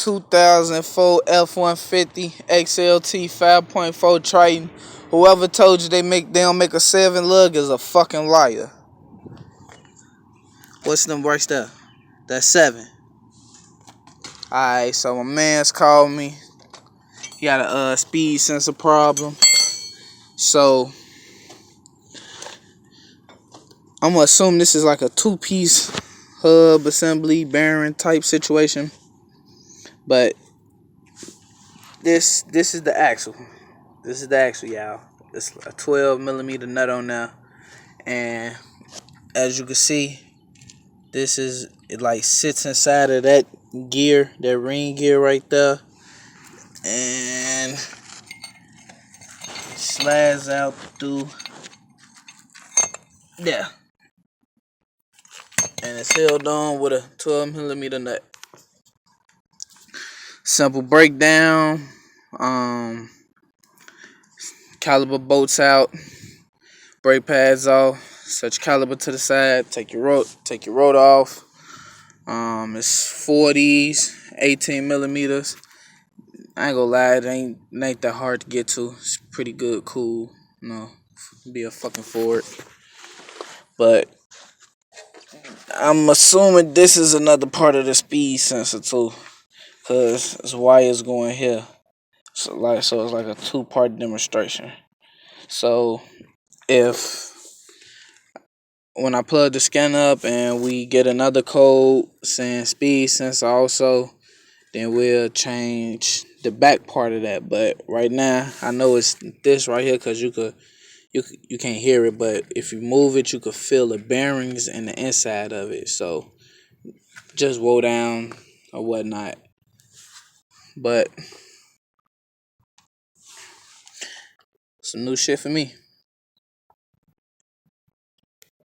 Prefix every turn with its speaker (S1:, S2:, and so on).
S1: 2004 F150 XLT 5.4 Triton. Whoever told you they don't make a 7 lug is a fucking liar. What's the right there? That's 7. Alright, so my man's called me. He got a speed sensor problem. So I'm gonna assume this is like a 2-piece hub assembly bearing type situation. But this is the axle. This is the axle, y'all. It's a 12mm nut on there, and as you can see, it like sits inside of that gear, that ring gear right there, and it slides out through there, and it's held on with a 12mm nut. Simple breakdown. Caliper bolts out, brake pads off, set your caliper to the side, take your rotor off. It's 40s, 18mm. I ain't gonna lie, it ain't that hard to get to. It's pretty good, cool. Be a fucking Ford. But I'm assuming this is another part of the speed sensor too, cause this wires going here. So it's like a 2-part demonstration. So when I plug the scanner up and we get another code saying speed sensor also, then we'll change the back part of that. But right now, I know it's this right here because you can't hear it, but if you move it, you could feel the bearings and the inside of it. So just roll down or whatnot. But some new shit for me.